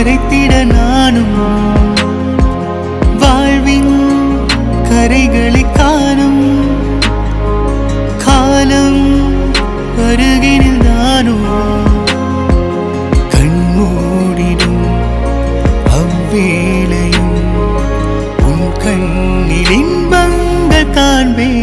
கரைத்திட நானும் வாழ்வின் கரைகளை காணும் காலம் அருகினில் நானும் கண்மூடிடும் அவ்வேளையும் உன் கண்ணில் இன்பங்கள் காண்பேன்.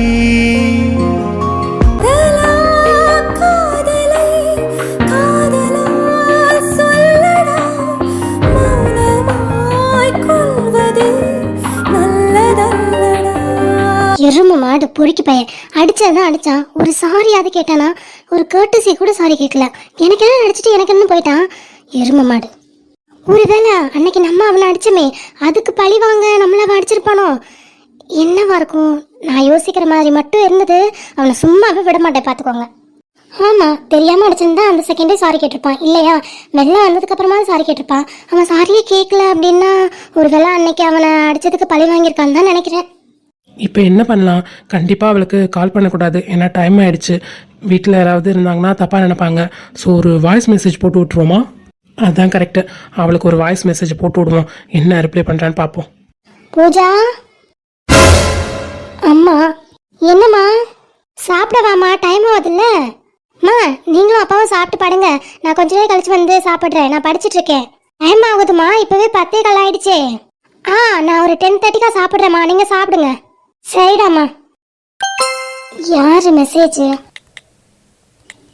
எரும மாடு பொறுக்கி பையன் அடிச்சதான் அடிச்சான். ஒரு சாரி அது கேட்டானா? ஒரு கேர்ட்டசி கூட சாரி கேட்கல. எனக்கு என்ன நடிச்சிட்டு எனக்கு என்ன போயிட்டான் எரும மாடு. ஒருவேளை அன்னைக்கு நம்ம அவனை அடிச்சமே அதுக்கு பழி வாங்க நம்மள அடிச்சிருப்பானோ? என்னவா இருக்கும்? நான் யோசிக்கிற மாதிரி மட்டும் இருந்தது. அவனை சும்மாவே விட மாட்டேன், பார்த்துக்கோங்க. ஆமா, தெரியாம அடிச்சிருந்தா அந்த செகண்டே சாரி கேட்டிருப்பான் இல்லையா? வெள்ளம் வந்ததுக்கு அப்புறமா சாரி கேட்டிருப்பான். அவன் சாரியே கேட்கல அப்படின்னா ஒருவேளை அன்னைக்கு அவனை அடிச்சதுக்கு பழி வாங்கியிருக்கான்னு தான் நினைக்கிறேன். இப்போ என்ன பண்ணலாம்? கண்டிப்பாக அவளுக்கு கால் பண்ணக்கூடாது, ஏன்னா டைம் ஆகிடுச்சு. வீட்டில் யாராவது இருந்தாங்கன்னா தப்பாக நினைப்பாங்க. ஸோ ஒரு வாய்ஸ் மெசேஜ் போட்டு விட்ருவோமா? அதுதான் கரெக்டு. அவளுக்கு ஒரு வாய்ஸ் மெசேஜ் போட்டு விடுவோம். என்ன ரிப்ளை பண்ணுறான்னு பார்ப்போம். பூஜா, அம்மா என்னம்மா சாப்பிடவாம்மா? டைம் ஆகுதுல்ல. அம்மா நீங்களும் அப்பாவும் சாப்பிட்டு பாடுங்க. நான் கொஞ்ச நேரம் கழிச்சு வந்து சாப்பிட்றேன். நான் படிச்சுட்டு இருக்கேன். டைம் ஆகுதுமா, இப்போவே 10:15 ஆயிடுச்சே. நான் ஒரு 10:30க்கா சாப்பிட்றேம்மா, நீங்கள் சாப்பிடுங்க. சரிடாம்மா. யாரு மெசேஜ்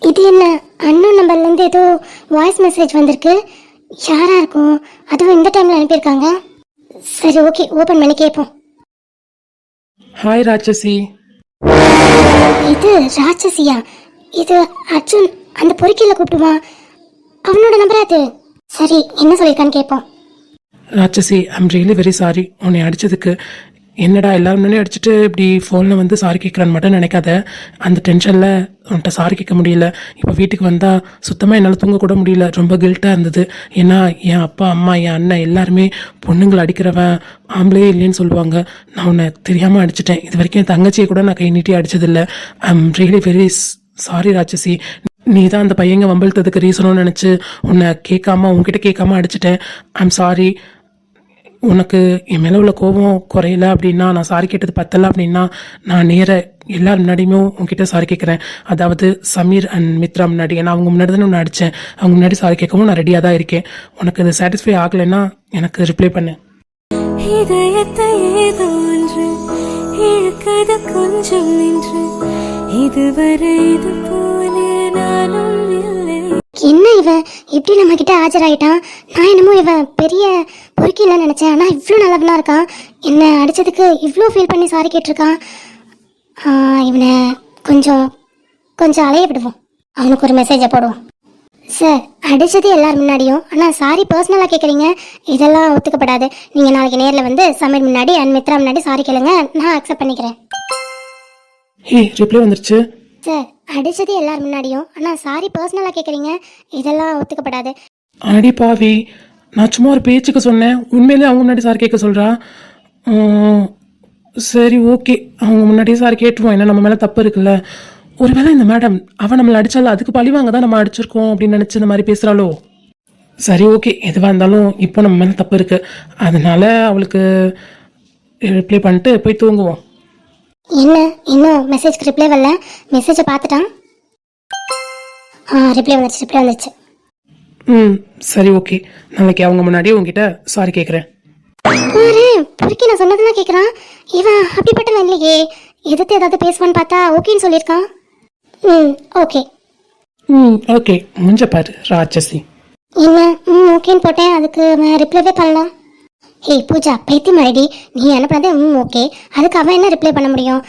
இது? என்ன அண்ணன் நம்பர்லேருந்து ஏதோ வாய்ஸ் மெசேஜ் வந்திருக்கு. யாரா இருக்கும்? அதுவும் இந்த டைம்ல அனுப்பியிருக்காங்க. சரி, ஓகே, ஓபன் பண்ணி கேட்போம். ஹாய் ராட்சசி. இது ராட்சசியா? இது அர்ஜுன் அந்த பொறுக்கில கூப்பிடுவான். அவனோட நம்பரா அது? சரி, என்ன சொல்லியிருக்கான்னு கேட்போம். ராட்சசி, ஐம் ரியலி வெரி சாரி உன்னை அடித்ததுக்கு. என்னடா எல்லாரும் முன்னாடி அடிச்சுட்டு இப்படி ஃபோனில் வந்து சாரி கேட்குறான்னு மட்டும் நினைக்காத. அந்த டென்ஷனில் உன்கிட்ட சாரி கேட்க முடியல. இப்போ வீட்டுக்கு வந்தால் சுத்தமாக என்னால் தூங்கக்கூட முடியல. ரொம்ப கில்ட்டாக இருந்தது. ஏன்னா என் அப்பா அம்மா என் அண்ணன் எல்லாருமே பொண்ணுங்களை அடிக்கிறவன் ஆம்பளே இல்லைன்னு சொல்லுவாங்க. நான் உன்னை தெரியாமல் அடிச்சிட்டேன். இது வரைக்கும் என் தங்கச்சியை கூட நான் கை நீட்டி அடித்ததில்லை. ஐம் ரியலி வெரி சாரி ராட்சசி. நீ தான் அந்த பையங்க வம்பிழுத்ததுக்கு ரீசனும் நினச்சி உன்னை கேட்காம உன்கிட்ட கேட்காம அடிச்சிட்டேன். I'm sorry. உனக்கு என் மேலே உள்ள கோபம் குறையல அப்படின்னா, நான் சாரி கேட்டது பத்தலை அப்படின்னா, நான் நேர எல்லாரும் முன்னாடியுமே உங்ககிட்ட சாரி கேட்குறேன். அதாவது சமீர் அண்ட் மித்ரா முன்னாடி. ஏன்னா அவங்க முன்னாடி தானே ஒன்று அடித்தேன். அவங்க முன்னாடி சாரி கேட்கவும் நான் ரெடியாக தான் இருக்கேன். உனக்கு இது சாட்டிஸ்ஃபை ஆகலைன்னா எனக்கு ரிப்ளை பண்ணு. கொஞ்சம் நின்று இதுவரை இது போல நானும் என்ன இவன் இப்படி நம்ம கிட்ட ஆஜராயிட்டான்? நான் என்னமோ இவன் பெரிய பொறுக்கில நினைச்சேன். ஆனா இவ்வளோ நல்லவனா இருக்கான். என்ன அடிச்சதுக்கு இவ்வளோ ஃபீல் பண்ணி சாரி கேட்டிருக்கான். இவனை கொஞ்சம் அலைய விடுவோம். அவனுக்கு ஒரு மெசேஜை போடுவோம். சார், அடிச்சது எல்லாரும் முன்னாடியும், ஆனால் சாரி பர்சனலாக கேட்குறீங்க. இதெல்லாம் ஒத்துக்கப்படாது. நீங்கள் நாளைக்கு நேரில் வந்து சமீர் முன்னாடி அண்ட் மித்ரா முன்னாடி சாரி கேளுங்க. நான் அக்செப்ட் பண்ணிக்கிறேன். ரிப்ளை வந்துருச்சு. சார், அடிச்சது எல்லாரும் முன்னாடியும், ஆனால் சாரி பர்சனலாக கேட்குறீங்க. இதெல்லாம் ஒத்துக்கப்படாது. அடி பாவி, நான் சும்மா ஒரு பேச்சுக்கு சொன்னேன். உண்மையிலே அவங்க முன்னாடி சாரி கேட்க சொல்கிறா. சரி, ஓகே, அவங்க முன்னாடியே சாரி கேட்டுருவோம். ஏன்னா நம்ம மேலே தப்பு இருக்குல்ல. ஒருவேளை இந்த மேடம் அவன் நம்மளை அடித்தாலும் அதுக்கு பழிவாங்க தான் நம்ம அடிச்சிருக்கோம் அப்படின்னு நினச்சி இந்த மாதிரி பேசுகிறாளோ? சரி, ஓகே, எதுவாக இருந்தாலும் இப்போ நம்ம மேலே தப்பு இருக்குது. அதனால அவளுக்கு ரிப்ளை பண்ணிட்டு போய் தூங்குவோம். என்ன இன்னும் மெசேஜ்க்கு ரிப்ளை வரல? மெசேஜை பார்த்துட்டான். ரிப்ளை வந்துச்சு. சரி, ஓகே, நாளைக்கு அவங்க முன்னாடியே உங்ககிட்ட சாரி கேட்குறேன். பொறுக்கி நான் சொன்னதெல்லாம் கேட்குறான். இவன் அப்படிப்பட்ட இல்லையே. எதிர்த்து ஏதாவது பேசுவான்னு பார்த்தா ஓகேன்னு சொல்லியிருக்கான். ஓகே ஓகே, முடிஞ்ச பாரு ராட்சசி. என்ன ஓகேன்னு போட்டேன், அதுக்கு ரிப்ளைவே பண்ணலாம். ஹே பூஜா, பேத்தி மாடி, நீ அனுப்புனதே ஓகே. அதுக்கு அவன் என்ன ரிப்ளை பண்ண முடியும்?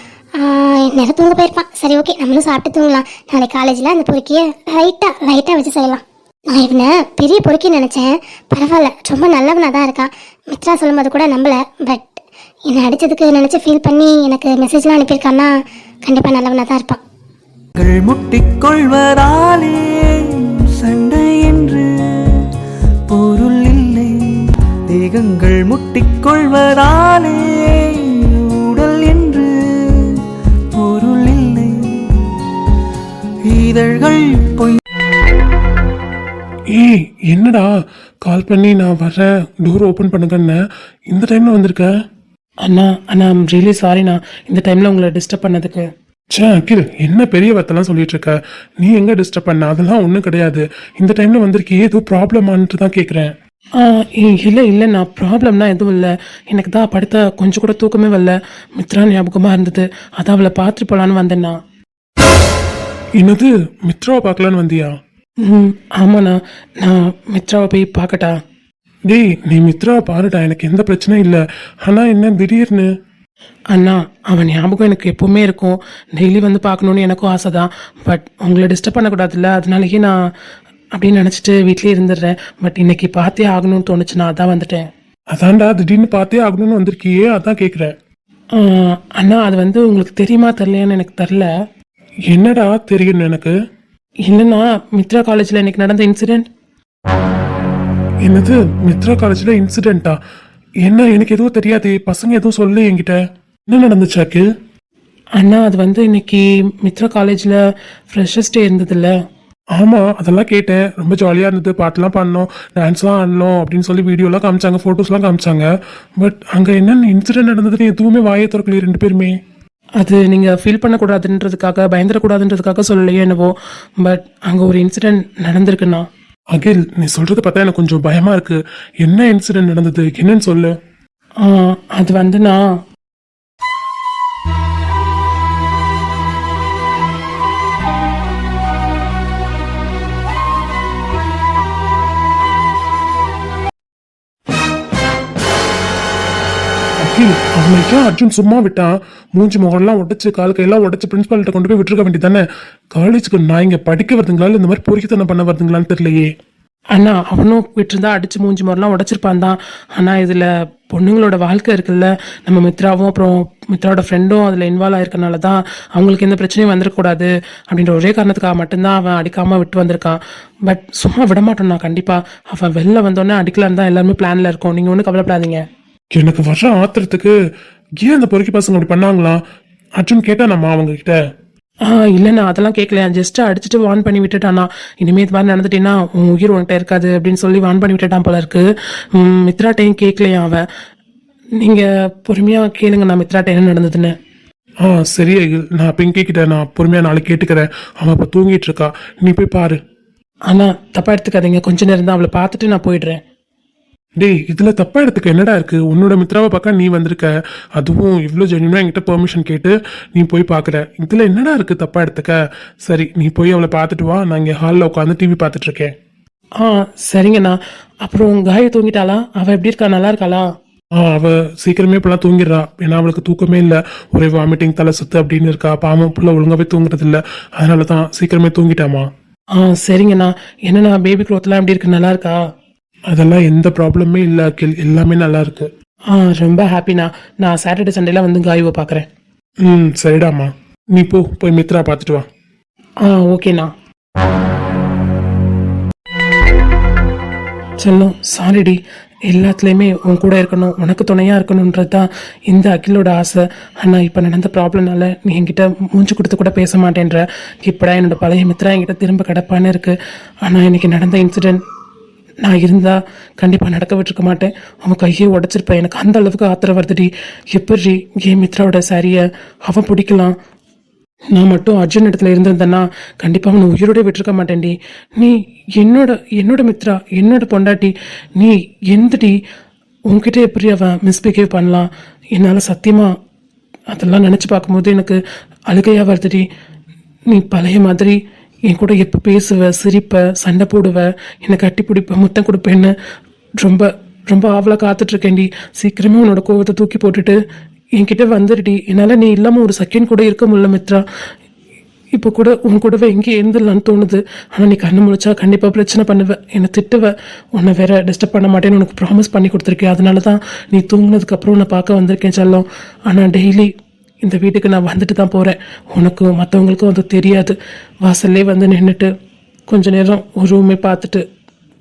நேரம் தூங்க போயிருப்பான். சரி, ஓகே, நம்மளும் சாப்பிட்டு தூங்கலாம். நாளைக்கு காலேஜில் அந்த பொறுக்கியை லைட்டாக வச்சு செய்யலாம். நான் இவனை பெரிய பொறுக்கி நினச்சேன். பரவாயில்ல, ரொம்ப நல்லவனாக தான் இருக்கான். மித்ரா சொல்லும்போது கூட நம்பலை. பட் என்னை அடித்ததுக்கு நினச்சி ஃபீல் பண்ணி எனக்கு மெசேஜ்லாம் அனுப்பியிருக்கான்னா கண்டிப்பாக நல்லவனாக தான் இருப்பான். முட்டிக்கொள்வதாலே சண்டை என்று பொருள் இல்லை. தேகங்கள் முட்டிக்கொள்வதாலே உடல் என்று பொருள் இல்லை. இதழ்கள் பொய். ஏய், என்னடா கால் பண்ணி நான் வரேன் டோர் ஓப்பன் பண்ணுங்கன்னு இந்த டைமில் வந்திருக்க. அண்ணா அண்ணா ஐம் ரியலி சாரிண்ணா இந்த டைமில் உங்களை டிஸ்டர்ப் பண்ணதுக்கு. ச்சே அகில், என்ன பெரிய வார்த்தைலாம் சொல்லிட்டு இருக்க? நீ எங்க டிஸ்டர்ப் பண்ண? அதெல்லாம் ஒன்றும் கிடையாது. இந்த டைம்ல வந்திருக்கே, ஏதோ ப்ராப்ளமான்ட்டு தான் கேட்குறேன். இல்லை இல்லைண்ணா, ப்ராப்ளம்னா எதுவும் இல்லை. எனக்கு தான் படுத்த கொஞ்சம் கூட தூக்கமே வரல. மித்ரா ஞாபகமாக இருந்தது, அதான் அவளை பார்த்துட்டு போகலான்னு வந்தேண்ணா. என்னது, மித்ராவை பார்க்கலான்னு வந்தியா? ஆமாண்ணா, நான் மித்ராவை போய் பார்க்கட்டா? டேய், நீ மித்ராவை பாருடா, எனக்கு எந்த பிரச்சனையும் இல்லை. ஆனால் என்ன திடீர்னு? அண்ணா அவன் ஞாபகம் எனக்கு எப்பவுமே இருக்கும். டெய்லி வந்து பார்க்கணுன்னு எனக்கும் ஆசை தான். பட் உங்களை டிஸ்டர்ப் பண்ணக்கூடாதுல்ல, அதனாலேயே நான் அப்படின்னு நினச்சிட்டு வீட்லேயே இருந்துடுறேன். பட் இன்னைக்கு பார்த்தே ஆகணும்னு தோணுச்சு, நான் அதான் வந்துட்டேன். அதான்டா, திடீர்னு பார்த்தே ஆகணும்னு வந்திருக்கியே, அதான் கேட்குறேன். அண்ணா அது வந்து உங்களுக்கு தெரியுமா தெரிலையான்னு எனக்கு தெரில. என்னடா தெரியும் எனக்கு? இல்லைண்ணா, மித்ரா காலேஜில் இன்னைக்கு நடந்த இன்சிடென்ட். என்னது, மித்ரா காலேஜில் இன்சிடென்ட்டா? என்ன, எனக்கு எதுவும் தெரியாதே. பசங்க எதுவும் சொல்லு என்கிட்ட. என்ன நடந்துச்சு அகில்? அண்ணா அது வந்து இன்னைக்கு மித்ரா காலேஜில் ஃப்ரெஷர்ஸ் டே இருந்ததுல்ல. ஆமாம், அதெல்லாம் கேட்டேன். ரொம்ப ஜாலியாக இருந்தது. பாட்டெலாம் பாடினோம், டான்ஸ்லாம் ஆடணும் அப்படின்னு சொல்லி வீடியோலாம் காமிச்சாங்க, ஃபோட்டோஸ்லாம் காமிச்சாங்க. பட் அங்கே என்னென்ன இன்சிடென்ட் நடந்ததுன்னு எதுவுமே வாயை திறக்கலையே ரெண்டு பேருமே. அது நீங்கள் ஃபீல் பண்ணக்கூடாதுன்றதுக்காக, பயந்துடக்கூடாதுன்றதுக்காக சொல்லலையே என்னவோ. பட் அங்கே ஒரு இன்சிடென்ட் நடந்திருக்குண்ணா. அகில், நீ சொல்கிறத பார்த்தா எனக்கு கொஞ்சம் பயமாக இருக்குது. என்ன இன்சிடென்ட் நடந்தது, என்னன்னு சொல்லு. அது வந்துண்ணா, அகில், அவனுக்கு அர்ஜுன் சும்மா விட்டான்? மூஞ்சி முகம்லாம் உடச்சு, கால் கையெல்லாம் உடச்சு பிரின்ஸ்பால்கிட்ட கொண்டு போய் விட்டுருக்க வேண்டியதானே? காலேஜுக்கு நான் இங்கே படிக்க வருதுங்களா இல்லை இந்த மாதிரி பொறுக்கித்தனம் பண்ண வருதுங்களான்னு தெரியலையே. அண்ணா அவனும் விட்டுருந்தா அடிச்சு மூஞ்சி மாதிரிலாம் உடச்சிருப்பான் தான். ஆனால் இதில் பொண்ணுங்களோட வாழ்க்கை இருக்குல்ல, நம்ம மித்ராவும் அப்புறம் மித்ராவோட ஃப்ரெண்டும் அதில் இன்வால்வ் ஆயிருக்கனால தான் அவங்களுக்கு எந்த பிரச்சனையும் வந்துடக்கூடாது அப்படின்ற ஒரே காரணத்துக்காக மட்டும்தான் அவன் அடிக்காமல் விட்டு வந்திருக்கான். பட் சும்மா விடமாட்டோம்ண்ணா, கண்டிப்பாக அவன் வெளில வந்தோடனே அடிக்கலான்னு தான் எல்லாருமே பிளானில் இருக்கோம். நீங்கள் ஒன்றும் கவலைப்படாதீங்க. எனக்கு வர்ற ஆத்திரத்துக்கு ஏன் அந்த பொறுக்கி பசங்க அப்படி பண்ணாங்களாம்? அர்ஜுன் கேட்டானாம்மா அவங்க கிட்ட? இல்லைண்ணா அதெல்லாம் கேட்கல, ஜஸ்ட் அடிச்சுட்டு வார்ன் பண்ணி விட்டுட்டானா. இனிமேல் இது மாதிரி நடந்துட்டேன்னா உன் உயிர் உன்கிட்ட இருக்காது அப்படின்னு சொல்லி வார்ன் பண்ணி விட்டுட்டான் போல இருக்கு. மித்ராட்டையும் கேட்கலையா அவன். நீங்கள் பொறுமையாக கேளுங்க நான் மித்ராட்ட என்ன நடந்ததுன்னு. சரி அகில், நான் பிங்கி கிட்ட நான் பொறுமையாக நாளைக்கு கேட்டுக்கிறேன். அவன் இப்போ தூங்கிட்டு இருக்கா, நீ போய் பாரு. ஆனால் தப்பாக எடுத்துக்காதீங்க, கொஞ்ச நேரம் தான், அவளை பார்த்துட்டு நான் போயிடுறேன். டேய், இதுல தப்பா எடுத்துக்க என்னடா இருக்கு? உன்னோட மித்ராவை பார்க்க நீ வந்திருக்க, அதுவும் இவ்வளோ ஜென்யூனா என்கிட்ட பெர்மிஷன் கேட்டு நீ போய் பார்க்குற. இதுல என்னடா இருக்கு தப்பா எடுத்துக்க? சரி, நீ போய் அவளை பார்த்துட்டு வா, நான் இங்கே ஹாலில் உட்காந்து டிவி பார்த்துட்டு இருக்கேன். சரிங்கண்ணா. அப்புறம் காய தூங்கிட்டாளா? அவள் எப்படி இருக்கா, நல்லா இருக்காளா? அவ சீக்கிரமே இப்பெல்லாம் தூங்கிடுறா. ஏன்னா அவளுக்கு தூக்கமே இல்லை, ஒரே வாமிட்டிங், தலை சுத்து அப்படின்னு இருக்கா. பாவம் புள்ள ஒழுங்காவே தூங்குறது இல்லை, அதனால தான் சீக்கிரமே தூங்கிட்டாமா. சரிங்கண்ணா. என்னண்ணா பேபி க்ளோத்லாம் எப்படி இருக்கு, நல்லா இருக்கா? அதெல்லாம் எந்த ப்ராப்ளமே இல்லை அகில், எல்லாமே நல்லா இருக்கு. ரொம்ப ஹாப்பிண்ணா. நான் சாட்டர்டே சண்டேலாம் வந்து காயுவை பார்க்குறேன். சரிடாம்மா, நீ போய் மித்ரா பார்த்துட்டு வா. ஓகேண்ணா. சொல்லும் சாரிடி, எல்லாத்துலேயுமே உன் கூட இருக்கணும், உனக்கு துணையாக இருக்கணுன்றது தான் இந்த அகிலோட ஆசை. ஆனால் இப்போ நடந்த ப்ராப்ளம்னால நீ என்கிட்ட மூஞ்சி கொடுத்து கூட பேச மாட்டேன்ற. இப்படா என்னோட பழைய மித்ரா என்கிட்ட திரும்ப கிடப்பான்னு இருக்குது. ஆனால் இன்னைக்கு நடந்த இன்சிடென்ட் நான் இருந்தால் கண்டிப்பாக நடக்க விட்டுருக்க மாட்டேன். அவன் கையை உடச்சிருப்பேன். எனக்கு அந்த அளவுக்கு ஆத்திரம் வருதுடி. எப்படி ஏன் மித்ராவோட சாரியை அவன் பிடிக்கலாம், நான் மட்டும் அர்ஜுன் இடத்துல இருந்திருந்தேன்னா கண்டிப்பாக அவனை உயிரோட விட்டுருக்க மாட்டேன்டி. நீ என்னோட மித்ரா, என்னோட பொண்டாட்டி, நீ எந்தடி உன்கிட்ட எப்படி அவன் மிஸ்பிஹேவ் பண்ணலாம்? என்னால் சத்தியமாக அதெல்லாம் நினச்சி பார்க்கும்போது எனக்கு அழுகையாக வருதுடி. நீ பழைய மாதிரி என் கூட எப்போ பேசுவ, சிரிப்ப, சண்டை போடுவ, என்னை கட்டி பிடிப்ப, முத்தம் கொடுப்பேன்னு ரொம்ப ரொம்ப ஆவலாக காத்துட்ருக்கேன்டி. சீக்கிரமே உன்னோட கோவத்தை தூக்கி போட்டுட்டு என்கிட்ட வந்துடுடி. என்னால் நீ இல்லாமல் ஒரு செகண்ட் கூட இருக்க முடியல மித்ரா. இப்போ கூட உன் கூடவே எங்கேயே இருந்துடலான்னு தோணுது. ஆனால் நீ கண்ணு முழிச்சா கண்டிப்பாக பிரச்சனை பண்ணுவேன், என்னை திட்டுவ, உன்னை வேற டிஸ்டர்ப் பண்ண மாட்டேன்னு உனக்கு ப்ராமிஸ் பண்ணி கொடுத்துருக்கேன். அதனால தான் நீ தூங்கினதுக்கப்புறம் உன்னை பார்க்க வந்திருக்கேன் செல்லம். ஆனால் டெய்லி இந்த வீட்டுக்கு நான் வந்துட்டு தான் போகிறேன். உனக்கும் மற்றவங்களுக்கும் அது தெரியாது. வாசல்லே வந்து நின்றுட்டு கொஞ்ச நேரம் ஒரு ரூமே பார்த்துட்டு,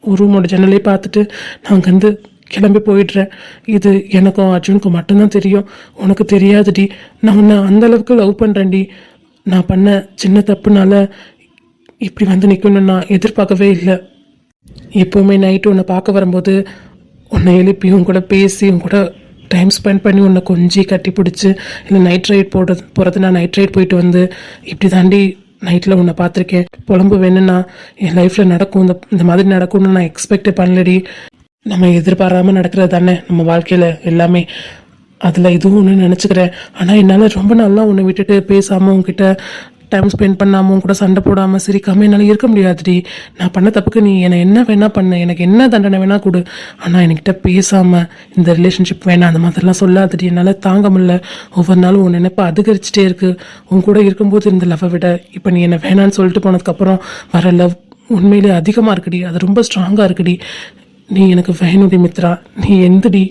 ஒரு ரூமோட ஜன்னலே பார்த்துட்டு நான் அங்கேருந்து கிளம்பி போயிடுறேன். இது எனக்கும் அர்ஜுனுக்கும் மட்டும்தான் தெரியும், உனக்கு தெரியாதுடி. நான் உன்னை அந்தளவுக்கு லவ் பண்ணுறேன்டி. நான் பண்ண சின்ன தப்புனால இப்படி வந்து நிற்கணும்னு நான் எதிர்பார்க்கவே இல்லை. எப்போவுமே நைட்டு உன்னை பார்க்க வரும்போது உன்னை எழுப்பி உன் கூட பேசி உன் கூட டைம் ஸ்பெண்ட் பண்ணி உன்னை கொஞ்சி கட்டி பிடிச்சி இல்லை நைட் ரைட் போகிறது நான் நைட் ரைட் போயிட்டு வந்து இப்படி தாண்டி நைட்டில் உன்னை பார்த்துருக்கேன். புலம்பு வேணும்னா என் லைஃப்பில் நடக்கும், இந்த மாதிரி நடக்கும்னு நான் எக்ஸ்பெக்டே பண்ணலடி. நம்ம எதிர்பாராமல் நடக்கிறது தானே நம்ம வாழ்க்கையில் எல்லாமே. அதில் இதுவும் ஒன்று நினச்சிக்கிறேன். ஆனால் என்னால் ரொம்ப நாளா உன்னை விட்டுட்டு பேசாமல் உன்கிட்ட டைம் ஸ்பெண்ட் பண்ணாமல் உன் கூட சண்டை போடாமல் சிரிக்காமல் என்னால் இருக்க முடியாதுடி. நான் பண்ண தப்புக்கு நீ என்னை என்ன வேணா பண்ண, எனக்கு என்ன தண்டனை வேணா கொடு, ஆனால் என்கிட்ட பேசாமல் இந்த ரிலேஷன்ஷிப் வேணாம் அந்த மாதிரிலாம் சொல்லாதடி. என்னால் தாங்க முடியல. ஒவ்வொரு நாளும் உன் நினைப்பு அதிகரிச்சுட்டே இருக்கு. உன் கூட இருக்கும்போது இருந்த லவ்வை விட இப்போ நீ என்னை வேணான்னு சொல்லிட்டு போனதுக்கப்புறம் வர லவ் உண்மையிலே அதிகமாக இருக்குடி. அது ரொம்ப ஸ்ட்ராங்காக இருக்குடி. நீ எனக்கு வேணுடி மித்ரா, நீ எந்தடி.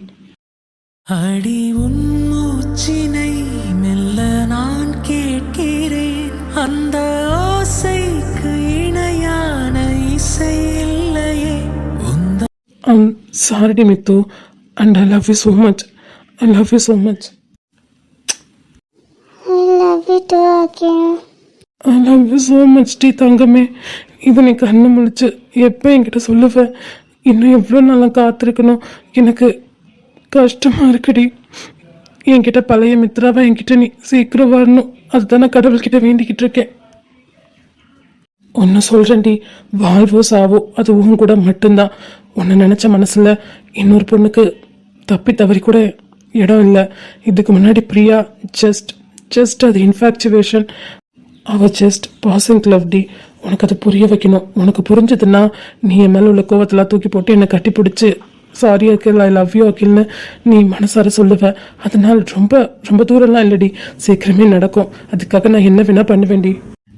அடி உன் மூச்சினை மெல்ல நான் கேட்கிறேன், அந்த ஓசைக்கு இணையான இசை இல்லையே உந்த. சாரிடி Mithu, and I love you so much. I love you so much. I love you too Akhil. I love you so much டி தங்கமே. இது நீ கண்ணு முழிச்சு எப்போ என்கிட்ட சொல்லுவேன்? இன்னும் எவ்வளோ நாளாக காத்திருக்கணும். எனக்கு கஷ்டமாக இருக்குடி. என்கிட்ட பழைய மித்ராவை என்கிட்ட நீ சீக்கிரம் வரணும். அதுதான் நான் கடவுள்கிட்ட வேண்டிக்கிட்டு இருக்கேன். ஒன்று சொல்கிறேன்டி, வாழ்வோ சாவோ அது உன் கூட மட்டும்தான். ஒன்று நினச்ச மனசில் இன்னொரு பொண்ணுக்கு தப்பி தவறி கூட இடம் இல்லை. இதுக்கு முன்னாடி பிரியா ஜஸ்ட் அது இன்ஃபேக்சுவேஷன். அவள் ஜஸ்ட் பாசிங் லவ் டி. உனக்கு அதை புரிய வைக்கணும். உனக்கு புரிஞ்சதுன்னா நீ என் மேலே உள்ள கோவத்தெல்லாம் தூக்கி போட்டு என்னை கட்டி பிடிச்சி sorry Akhil, I love you அகில்னு நீ மனசார சொல்லுவ. அதனால் ரொம்ப ரொம்ப தூரம்லாம் இல்லடி, சீக்கிரமே நடக்கும். அதுக்காக நான் என்ன வேணா பண்ணுவேன்டி.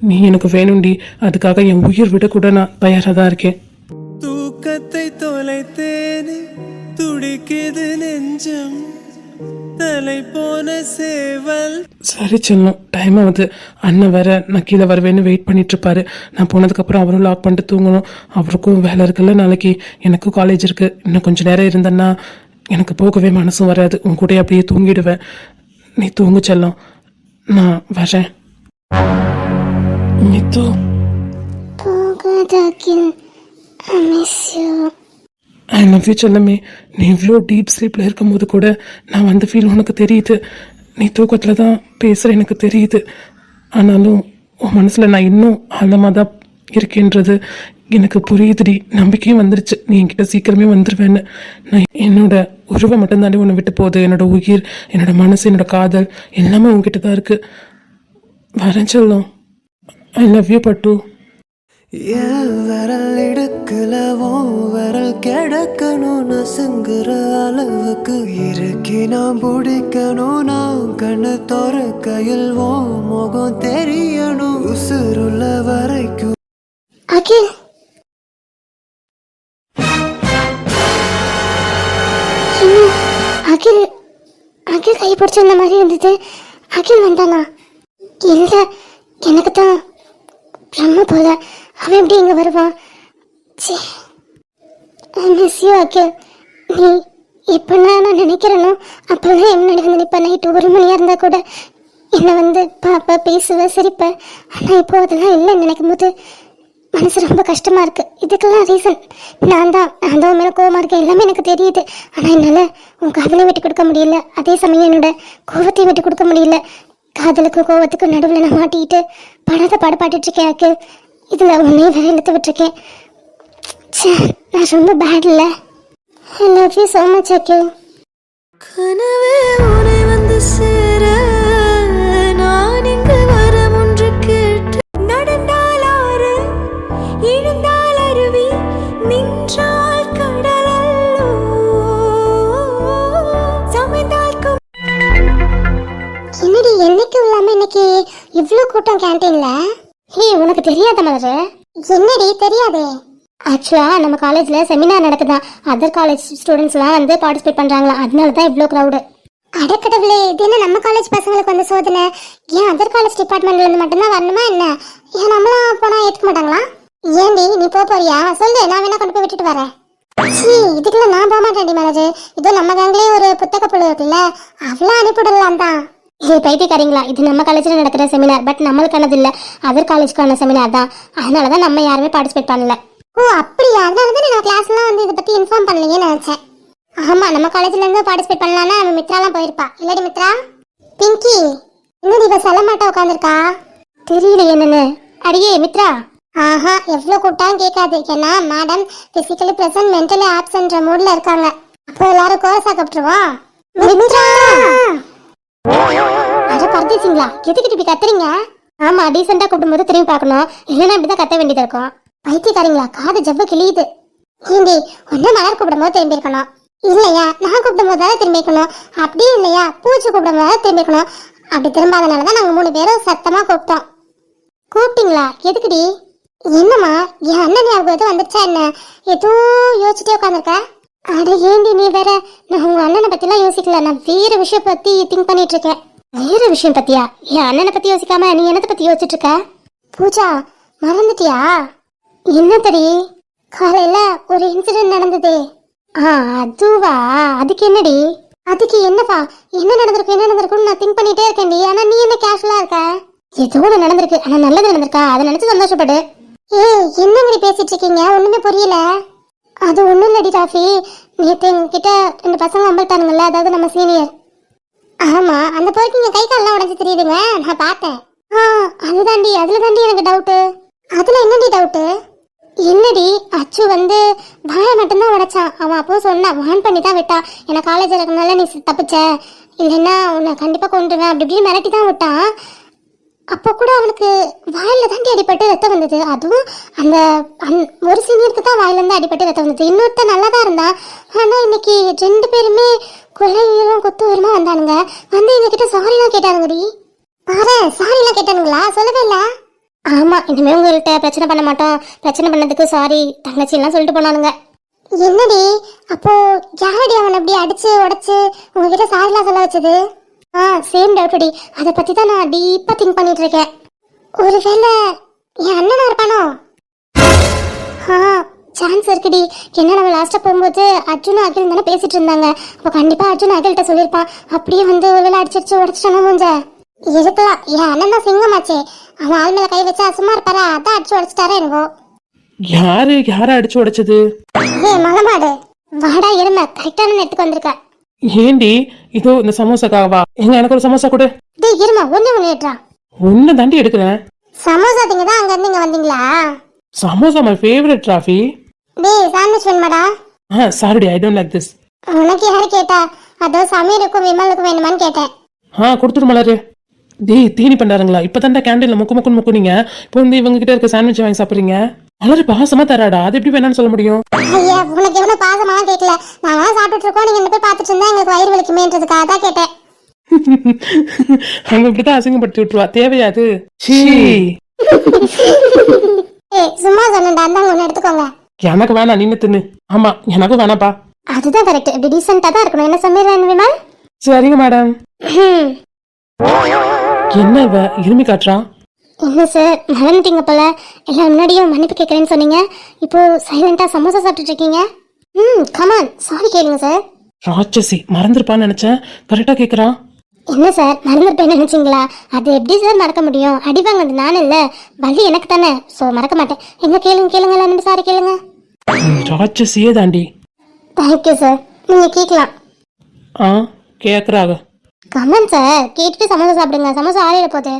நீ எனக்கு வேணும்டி. அதுக்காக என் உயிர் விட கூட நான் தயாராக தான் இருக்கேன். தூக்கத்தை தொலைத்தேனே, துடிக்குது நெஞ்சம், தலை போன சேவல். சரி செல்லும், டைம் ஆகுது. அண்ணன் வேற நான் கீழே வருவேன்னு வெயிட் பண்ணிட்டு இருப்பாரு. நான் போனதுக்கப்புறம் அவரும் லாக் பண்ணிட்டு தூங்கணும். அவருக்கும் வேலை இருக்குல்ல நாளைக்கு, எனக்கும் காலேஜ் இருக்கு. இன்னும் கொஞ்சம் நேரம் இருந்தேன்னா எனக்கு போகவே மனசும் வராது. உன் கூட அப்படியே தூங்கிடுவேன். நீ தூங்கு செல்லம், நான் வரேன். மித்து, போகாத Akhil. I miss you. I love you செல்லமே. நீ இவ்வளோ டீப் ஸ்லீப்பில் இருக்கும்போது கூட நான் வந்து ஃபீல் உனக்கு தெரியுது. நீ தூக்கத்தில் தான் பேசுகிற எனக்கு தெரியுது. ஆனாலும் உன் மனசில் நான் இன்னும் ஆழமாக தான் இருக்கேன்றது எனக்கு புரியுதுடி. நம்பிக்கையும் வந்துருச்சு நீ என்கிட்ட சீக்கிரமே வந்துடுவேன்னு. நான் என்னோட உருவம் மட்டும்தாண்டி உன்னை விட்டு போகுது. என்னோட உயிர், என்னோட மனசு, என்னோட காதல் எல்லாமே உன்கிட்ட தான் இருக்குது. வரேன் செல்லம். ஐ லவ் யூ பட்டு. என் விரல் இடுக்கலவோ விரல் கிடக்கணும், நசுங்குற அளவுக்கு இருக்கி நான் பிடிக்கணும். நான் கண்ணு திறக்கையில் ஓ முகம் தெரியணும், உசுருள்ள வரைக்கும். அகில், என்ன அகில் அகில் கை பிடிச்சிருந்த மாதிரி இருந்தது. அகில் வந்தானா? இல்லை, எனக்கு தான் பிரம்ம போல. அவன் எப்படி இங்கே வருவான்? சே, ஐ மிஸ் யூ அகில். நீ எப்போல்லாம் நான் நினைக்கிறேனோ அப்போல்லாம் என்னோட வந்து நிற்ப. நைட்டு 1 மணியாக இருந்தால் கூட என்னை வந்து பார்ப்ப, பேசுவேன், சிரிப்பேன். ஆனால் இப்போ அதெல்லாம் இல்லைன்னு நினைக்கும் போது மனசு ரொம்ப கஷ்டமாக இருக்குது. இதுக்கெல்லாம் ரீசன் நான் தான் உன் மேலே கோவமாக இருக்கேன், எல்லாமே எனக்கு தெரியுது. ஆனால் என்னால் உன் காதலையும் விட்டு கொடுக்க முடியல, அதே சமயம் என்னோட கோவத்தையும் விட்டு கொடுக்க முடியல. காதலுக்கும் கோவத்துக்கும் நடுவில் நான் மாட்டிக்கிட்டு படாத பாடுபாட்டுருக்கேன் அகில். இதில் உன்னையும் வேற இழுத்து விட்டுருக்கேன். சே, நான் ரொம்ப பேட் இல்லை. I love you so much Akhil. கனவே உன்னை வந்து சேர நான் இங்கு வரம் ஒன்று கேட்டு, நடந்தால் ஆறு, எழுந்தால் அருவி, நின்றால் கடலல்லோ, சமைத்தால் என்னடி என்னைக்கு இல்லாமல் இன்னைக்கு இவ்வளோ கூட்டம் கேன்டீனில்? ஹே, உனக்கு தெரியாத மலரு? என்னடி தெரியாதே? ஆக்சுவலாக நம்ம காலேஜில் செமினார் நடக்குதான். அதர் காலேஜ் ஸ்டூடெண்ட்ஸ்லாம் வந்து பார்ட்டிசிபேட் பண்ணுறாங்களா, அதனால தான் இவ்வளோ க்ரௌடு. அடக்கடவுளே, இது என்ன நம்ம காலேஜ் பசங்களுக்கு வந்து சோதனை? ஏன் அதர் காலேஜ் டிபார்ட்மெண்ட்லேருந்து மட்டும்தான் வரணுமா என்ன? ஏன் நம்மளாம் போனால் ஏற்றுக்க மாட்டாங்களா? ஏன்டி நீ போறியா? சொல்லு, நான் வேணா கொண்டு போய் விட்டுட்டு வரேன். சீ, இதுக்குள்ள நான் போக மாட்டேன்டி மலரு. இதோ நம்ம கேங்லேயே ஒரு புத்தக புழு இருக்குல்ல, அவ்வளோ அனுப்பிவிடலாம் தான். இது பைத்தியக்காரங்களா? இது நம்ம காலேஜில் நடக்கிற செமினார், பட் நம்மளுக்கானது இல்லை, அதர் காலேஜ்க்கான செமினார் தான். அதனால தான் நம்ம யாருமே பார்ட்டிசிபேட் பண்ணல. ஓ, ஓ அப்படியா, அதனால தான் நான் கிளாஸ்லாம் வந்து இதை பத்தி இன்ஃபார்ம் பண்ணலையேன்னு நினைச்சேன். ஆமா, நம்ம காலேஜ்ல இருந்து பார்ட்டிசிபேட் பண்ணலாம்னா நம்ம மித்ராலாம் போயிருப்பா. இல்லடி மித்ரா? பிங்கி இன்னும் இவ சொல்ல மாட்டா உட்காந்துருக்கா. தெரியல என்னன்னு. அடியே மித்ரா. ஆஹா, எவ்வளவு கூப்பிட்டாலும் கேட்காது. ஏன்னா மேடம் பிசிக்கலி பிரசன்ட் மென்டலி ஆப்சென்ட்ற மூட்ல இருக்காங்க. அப்போ எல்லாரும் கோரஸா கூப்பிட்டுருவோம். மித்ரா. அட பரதேசிங்களா, எதுக்கு இப்படி கத்துறீங்க? ஆமா, டீசெண்டா கூப்பிடும்போது திரும்பி பார்க்கணும், இல்லைன்னா இப்படிதான் கத்த வேண்டியது இருக்கும். பைத்தியக்காரங்களா, காது ஜவ்வு கிளியுது. ஏண்டி, ஒண்ணு மலர் கூப்பிடும்போது திரும்பி இருக்கணும், இல்லையா நான் கூப்பிடும் போது தான் திரும்பி இருக்கணும், அப்படியே இல்லையா பூச்சி கூப்பிடும் போது திரும்பி இருக்கணும். அப்படி திரும்பாதனாலதான் நாங்க 3 பேரும் சத்தமா கூப்பிட்டோம். கூப்பிட்டீங்களா? எதுக்குடி? என்னம்மா, என் அண்ணன் ஞாபகம் எதுவும் வந்துருச்சா என்ன? எதுவும் யோசிச்சுட்டே உட்காந்துருக்க? அட ஏண்டி நீ வேற, நான் உங்க அண்ணனை பத்திலாம் யோசிக்கல, நான் வேற விஷயம் பத்தி திங்க் பண்ணிட்டு இருக்கேன். வேற விஷயம் பத்தியா? என் அண்ணனை பத்தி யோசிக்காம நீ என்னத்தை பத்தி யோசிச்சுட்டு இருக்க? பூஜா, மறந்துட்டியா? என்ன தெரி, காலையில ஒரு இன்சிடென்ட் நடந்தது. அதுவா? அதுக்கு என்னடி? அதுக்கு என்னப்பா, என்ன நடந்திருக்குன்னு நான் திங்க் பண்ணிட்டே இருக்கேன்டி. ஆனா நீ என்ன கேஷுவலா இருக்க? ஏதோ ஒண்ணு நடந்திருக்கு, ஆனா நல்லது நடந்திருக்கா, அதை நினைச்சு சந்தோஷப்படு. என்னங்கடி பேசிட்டு இருக்கீங்க? ஒண்ணுமே புரியல. அது ஒண்ணும் இல்லடி டாஃபி, நேற்று எங்ககிட்ட 2 பசங்க அம்பல்ட்டானுங்கல்ல, அதாவது நம்ம சீனியர். ஆமா, அந்த பொறுக்கு இங்க கை கால்லாம் உடஞ்சு தெரியுதுங்க, நான் பார்த்தேன். அதுதாண்டி, அதுல தாண்டி எனக்கு டவுட்டு. அதுல என்னடி டவுட்டு? என்னடி, அச்சு வந்து வாயை மட்டும்தான் உடைச்சான். அவன் அப்போ சொன்னான், வான் பண்ணி தான் விட்டான், ஏன்னா காலேஜ் இருக்கனால நீ தப்பிச்ச, இல்லைன்னா உன்னை கண்டிப்பா கொண்டுருவேன் அப்படி இப்படி மிரட்டி தான் விட்டான். அப்போ கூட அவனுக்கு வாயில தாண்டி அடிபட்டு ரத்தம் வந்தது. அதுவும் அந்த ஒரு சீனியருக்கு தான் வாயில இருந்து அடிபட்டு ரத்தம் வந்தது. இன்னொருத்த நல்லா தான் இருந்தான். ஆனா இன்னைக்கு 2 பேருமே கொலை உயிரும் கொத்து உயிரமா வந்தானுங்க. வந்து எங்ககிட்ட சாரிலாம் கேட்டானுங்கடி. பாரு, சாரிலாம் கேட்டானுங்களா? சொல்லவே இல்லை. ஆமா, இனிமே உங்கள்கிட்ட பிரச்சனை பண்ண மாட்டோம், பிரச்சனை பண்ணதுக்கு சாரி தங்கச்சி எல்லாம் சொல்லிட்டு போனானுங்க. என்னடி, அப்போ யாரடி அவன் அப்படி அடிச்சு உடைச்சு உங்ககிட்ட சாரிலாம் சொல்ல வச்சது? சேம் டவுட்டி, அதை பத்தி தான் நான் டீப்பா திங்க் பண்ணிட்டு இருக்கேன். ஒருவேளை என் அண்ணனா இருப்பானோ? சான்ஸ் இருக்குடி. என்ன, நம்ம லாஸ்டா போகும்போது அர்ஜுனும் அகில் தானே பேசிட்டு இருந்தாங்க. அப்போ கண்டிப்பா அர்ஜுன் அகில்கிட்ட சொல்லியிருப்பான். அப்படியே வந்து ஒருவேளை அடிச்சிருச்சு உடச்சிட்டானோ மூஞ்ச. இருக்கலாம், என் அண்ணன் தான் சிங்கமாச்சே, அவன் ஆள் மேல கை வச்சா சும்மா இருப்பாரா, அதான் அடிச்சு உடச்சிட்டாரா என்னவோ. யார அடிச்சு உடைச்சது? மலமாடு, வாடா எருமை, கரெக்டான நேரத்துக்கு வந்திருக்க. ஏண்டி, இதோ இந்த சமோசாக்காவா? எனக்கு ஒரு சமோசா கொடு. டேய் இருமா, ஒண்ணு ஏற்றா. ஒன்னு தாண்டி எடுக்கிறேன். சமோசா திங்க தான் அங்க இருந்து இங்க வந்தீங்களா? Samosa my favourite trophy. டேய் சாண்ட்விச் வேணுமாடா? சாரிடி, ஐ டோன்ட் லைக் திஸ். உனக்கு யாரு கேட்டா? அதோ சமீருக்கும் விமலுக்கும் வேணுமான்னு கேட்டேன். கொடுத்துரு மலரு. டேய் தீனி பண்ணாருங்களா? இப்பதான்டா கேண்டீன்ல முக்குன்னு முக்குனீங்க, இப்போ வந்து இவங்க கிட்ட இருக்க சாண்ட்விச் வாங்கி சாப்பிடுறீங்க. மலரு பாசமா தராடா, அது எப்படி வேணான்னு சொல்ல முடியும்? ஐயா, உனக்கு எவ்வளவு பாசமாலாம் கேட்கல, நாங்களாம் சாப்பிட்டுட்டு இருக்கோம், நீங்க என்ன போய் பார்த்துட்டு இருந்தா எங்களுக்கு வயிறு வலிக்குமேன்றதுக்காக தான் கேட்டேன். அவங்க இப்படிதான் அசிங்கப்படுத்தி விட்டுருவா, தேவையாது. சும்மா சொன்னேன்டா, அந்தாங்க ஒண்ணு எடுத்துக்கோங்க. எனக்கு வேணாம், நீங்க தின்னு. ஆமா, எனக்கும் வேணாப்பா. அதுதான் கரெக்ட், இப்படி டீசெண்டா தான் இருக்கணும். என்ன சமீர் விமல்? சரிங்க மேடம். என்ன இவ இருமி காட்டுறா? என்ன சார், மறந்துட்டீங்க போல. எல்லாம் முன்னாடியும் மன்னிப்பு கேட்கறேன்னு சொன்னீங்க, இப்போ சைலண்டா சமோசா சாப்பிட்டுட்டு இருக்கீங்க. கமான், சாரி கேளுங்க சார். ராட்சசி, மறந்துருப்பான்னு நினைச்சேன், கரெக்டா கேக்குறா. என்ன சார், மறந்துருப்பேன்னு நினைச்சீங்களா? அது எப்படி சார் மறக்க முடியும்? அடி வாங்கினது நானும் இல்ல, பள்ளி எனக்கு தானே, சோ மறக்க மாட்டேன். எங்க கேளுங்க எல்லாம் சாரி கேளுங்க. ராட்சசியே தாண்டி. தேங்க்யூ சார், நீங்க கேட்கலாம். கேக்குறாங்க. கமன் சார், கேட்டுட்டு சமோசா சாப்பிடுங்க, சமோசா ஆறிட போகுது.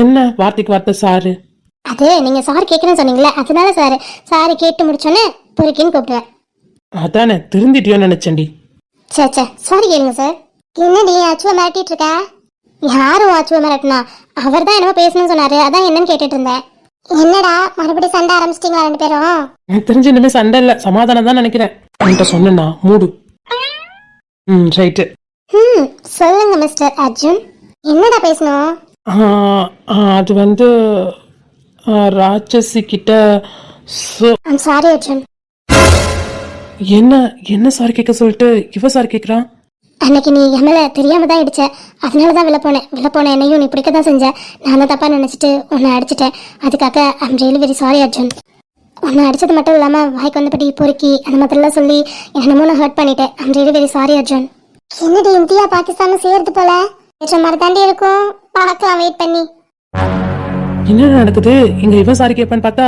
என்ன வார்த்தைக்கு வார்த்தை சாரு? அது நீங்க சார் கேட்கணும்னு சொன்னீங்களே, அதனால சார் சாரி கேட்டு முடிச்சோன்னே பொறுக்கின்னு கூப்பிடுவேன். அதானே, திருந்திட்டியோன்னு நினைச்சேன்டி. சே சாரி கேளுங்க சார். என்னடி அச்சுவ மிரட்டிட்டு இருக்க? யாரும் அச்சுவ மிரட்டினா? அவர் தான் என்னமோ பேசணும்னு சொன்னாரு, அதான் என்னன்னு கேட்டுட்டு இருந்தேன். என்னடா மறுபடியும் சண்டை ஆரம்பிச்சிட்டீங்களா 2 பேரும்? எனக்கு தெரிஞ்ச இனிமே சண்டை இல்ல, சமாதானம் தான் நினைக்கிறேன். என்கிட்ட சொன்னா மூடு. ரைட்டு. சொல்லுங்க மிஸ்டர் அர்ஜுன், என்னடா பேசணும்? அது வந்து ராட்சசி கிட்ட. I'm sorry Arjun. என்ன சாரி கேட்க சொல்லிட்டு இவ சாரி கேட்குறான். அன்னைக்கு நீ எம்எல்ஏ தெரியாம தான் அடிச்ச, அதனால தான் விழ போனேன் என்னையும் நீ பிடிக்க தான் செஞ்ச. நான் தான் தப்பா நினைச்சிட்டு உன்னை அடிச்சிட்டேன், அதுக்காக I'm really very sorry Arjun. உன்னை அடிச்சது மட்டும் இல்லாம வாய்க்கு வந்தபடி பொறுக்கி அந்த மாதிரிலாம் சொல்லி என்னமோ நான் ஹர்ட் பண்ணிட்டேன். I'm really very sorry Arjun. என்னடி இந்தியா பாகிஸ்தான் சேர்த்து போல ஏற்ற மாதிரி தாண்டி இருக்கும், பார்க்கலாம் வெயிட் பண்ணி. என்ன நடக்குது இங்க? இவ சாரி கேட்பான்னு பார்த்தா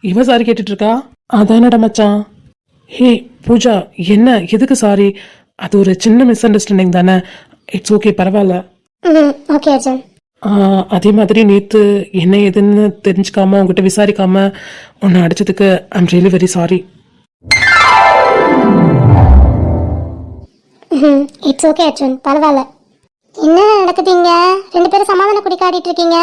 இவ சாரி கேட்டுட்டு இருக்கா. அதானடா மச்சான். ஹே பூஜா, என்ன எதுக்கு சாரி? அது ஒரு சின்ன மிஸ் அண்டர்ஸ்டாண்டிங் தானே. இட்ஸ் ஓகே, பரவாயில்ல. ம் ஓகே அர்ஜுன். அதே மாதிரி நேற்று என்ன ஏதுன்னு தெரிஞ்சுக்காம உங்ககிட்ட விசாரிக்காம உன்னை அடிச்சதுக்கு ஐம் ரியலி வெரி சாரி. ம் இட்ஸ் ஓகே அர்ஜுன், பரவாயில்ல. என்ன நடக்குதுங்க? 2 பேரும் சமாதானம் குடிக்காடிட்டு இருக்கீங்க.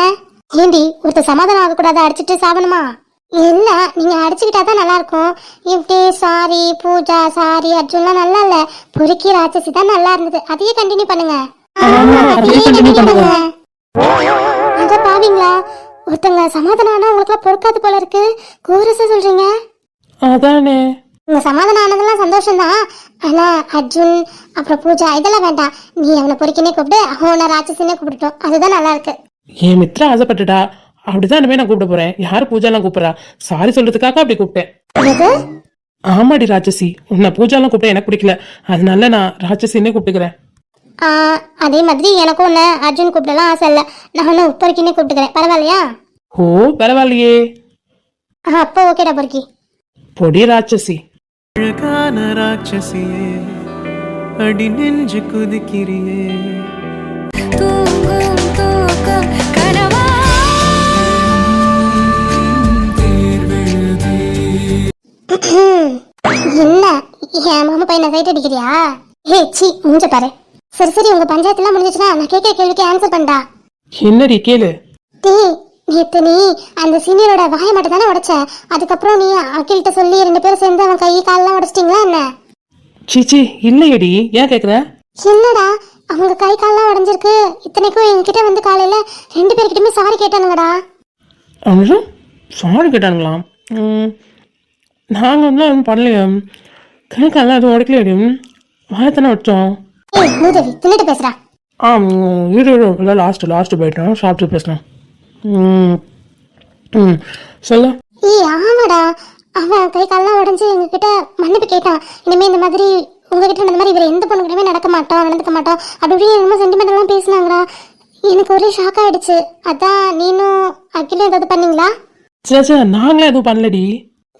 ஏண்டி ஒருத்தர் சமாதானம் ஆகக்கூடாது, அடிச்சுட்டு சாவணுமா? இல்ல, நீங்க அடிச்சுக்கிட்டா தான் நல்லா இருக்கும். இப்படி சாரி பூஜா, சாரி அர்ஜுன்லாம் நல்லா இல்ல. பொறுக்கி ராட்சசி தான் நல்லா இருந்தது. அதையே கண்டினியூ பண்ணுங்க. அதையே continue பண்ணுங்க. அத பாவீங்களா? ஒருத்தங்க சமாதானம் ஆனா உங்களுக்கு பொறுக்காது போல இருக்கு. கோரஸா சொல்றீங்க. அதானே. உங்க சமாதானம் ஆனதெல்லாம் சந்தோஷம்தான். ஆனா அர்ஜுன் அப்புறம் பூஜா இதெல்லாம் வேண்டாம். நீ அவனை பொறுக்கினே கூப்பிட்டு, அவனை ராட்சசினே கூப்பிட்டுட்டோம். அதுதான் நல்லா இருக்கு. என் மித்ரா ஆசைப்பட்டுட்டா, அப்படிதான் இனிமே நான் கூப்பிட போறேன். யாரு பூஜாலாம் கூப்பிடுறா? சாரி சொல்றதுக்காக அப்படி கூப்பிட்டேன். எது? ஆமாடி ராட்சசி, உன்னை பூஜாலாம் கூப்பிட்ட எனக்கு பிடிக்கல. அதனால நான் ராட்சசின்னே கூப்பிட்டுக்கிறேன். அதே மாதிரி எனக்கும் ஒன்று அர்ஜுன் கூப்பிடலாம் ஆசை இல்லை. நான் ஒன்று பொறுக்கினே கூப்பிட்டுக்கிறேன். பரவாயில்லையா? ஓ பரவாயில்லையே. அப்போ ஓகேடா பொறுக்கி. பொடி ராட்சசி. அழகான ராட்சசியே, அடி நெஞ்சு குதிக்கிறியே. தூங்கும் தூக்கம் கனவா என்ன என் மாமா பையனை சைட் அடிக்கிறியா? ஹே சி மூஞ்ச பாரு. சரி சரி, உங்க பஞ்சாயத்துலாம் முடிஞ்சிச்சுன்னா நான் கேட்குற கேள்விக்கு ஆன்சர் பண்ணா. என்னடி கேளு. டேய், நேத்து நீ அந்த சீனியரோட வாயை மட்டும் தானே உடைச்ச. அதுக்கப்புறம் நீ அகில்கிட்ட சொல்லி 2 பேரும் சேர்ந்து அவன் கை காலெல்லாம் உடைச்சிட்டீங்களா என்ன? சீச்சி இல்லையடி, ஏன் கேக்குற? என்னடா அவங்க கை காலெல்லாம் உடைஞ்சிருக்கு. இத்தனைக்கும் என்கிட்ட வந்து காலையில 2 பேர்கிட்டயுமே சாரி கேட்டானுங்கடா. அவங்க சாரி கேட்டானுங்களாம். நாங்கள் வந்து ஒன்றும் பண்ணலையே. கணக்கெல்லாம் எதுவும் உடைக்கலையடி, வாயத்தானே வச்சோம். ஏய் மூதேவி, தின்னுட்டு பேசுறா. இரு இல்லை, லாஸ்ட்டு போயிட்டோம், சாப்பிட்டு பேசலாம். சொல்ல. ஏய் ஆமாடா, அவன் கை காலெல்லாம் உடைஞ்சு எங்ககிட்ட மன்னிப்பு கேட்டான். இனிமே இந்த மாதிரி உங்ககிட்ட இந்த மாதிரி இவர் எந்த பொண்ணுகிட்டயுமே நடந்துக்க மாட்டோம் அப்படி என்னமோ சென்டிமெண்டெல்லாம் பேசினாங்கடா. எனக்கு ஒரே ஷாக் ஆயிடுச்சு. அதான் நீனும் அகிலும் ஏதாவது பண்ணீங்களா? சரி நாங்களே எதுவும் பண்ணலடி.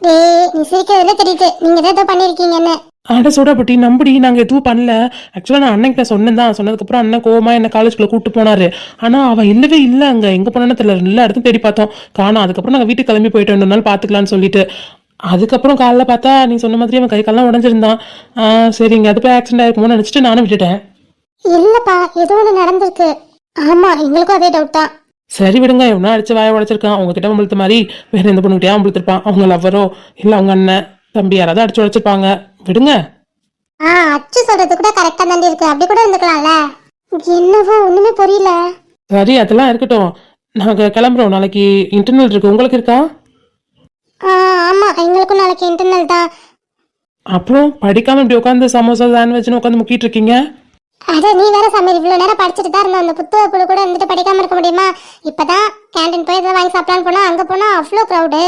டேய் நீ சிரிக்கிறதுல தெரியுது நீங்க ஏதோ பண்ணிருக்கீங்கன்னு. அட சோடாப்பட்டி நம்படி, நாங்கள் எதுவும் பண்ணல. ஆக்சுவலாக நான் அண்ணன்கிட்ட சொன்னேன் தான். சொன்னதுக்கப்புறம் அண்ணன் கோவமா என்ன காலேஜ்குள்ளே கூப்பிட்டு போனாரு. ஆனால் அவன் இல்லவே இல்லை. அங்கே எங்கே போனான்னு தெரியல. எல்லா இடத்தையும் தேடி பார்த்தோம், காணோம். அதுக்கப்புறம் நாங்கள் வீட்டுக்கு கிளம்பி போயிட்டு 2 நாள் பார்த்துக்கலான்னு சொல்லிட்டு. அதுக்கப்புறம் காலைல பார்த்தா நீ சொன்ன மாதிரி அவன் கை காலெல்லாம் உடஞ்சிருந்தான். சரி இங்கே அது போய் ஆக்சிடென்ட் ஆயிருக்குமோன்னு நினச்சிட்டு நானும் விட்டுட்டேன். இல்லப்பா, ஏதோ ஒன்று நடந்திருக்கு. ஆமா எங்களுக்கும் அதே டவுட் தான். சரி விடுங்க, எவனா அடிச்சு வாய உடைச்சிருக்கான். உங்ககிட்ட முழுத்த மாதிரி வேற எந்த பொண்ணுகிட்டயா முழுத்திருப்பான். அவங்க லவ்வரோ இல்லை அவங்க அண்ணன் தம்பி யாராவது அடிச்சு உடைச்சிருப்பாங்க. விடுங்க. அச்சு சொல்றது கூட கரெக்டா தாண்டி இருக்கு. அப்படி கூட இருந்துக்கலாம்ல. என்னவோ ஒண்ணுமே புரியல. சரி அதெல்லாம் இருக்கட்டும், நாங்கள் கிளம்புறோம். நாளைக்கு இன்டர்னல் இருக்கு. உங்களுக்கு இருக்கா? ஆமா எங்களுக்கும் நாளைக்கு இன்டர்னல் தான். அப்புறம் படிக்காம இப்படி உட்காந்து சமோசா சாண்ட்விச்னு உட்காந்து முக்கிட்டு இருக்கீங்க. அட நீ வேற சமையல் இவ்வளவு நேரம் படிச்சுட்டு தான் இருந்தோம். அந்த புத்தக புழு கூட இருந்துட்டு படிக்காம இருக்க முடியுமா? இப்பதான் கேண்டீன் போய் எதாவது வாங்கி சாப்பிடலான்னு போனா அங்க போனா அவ்வளோ க்ரௌடு.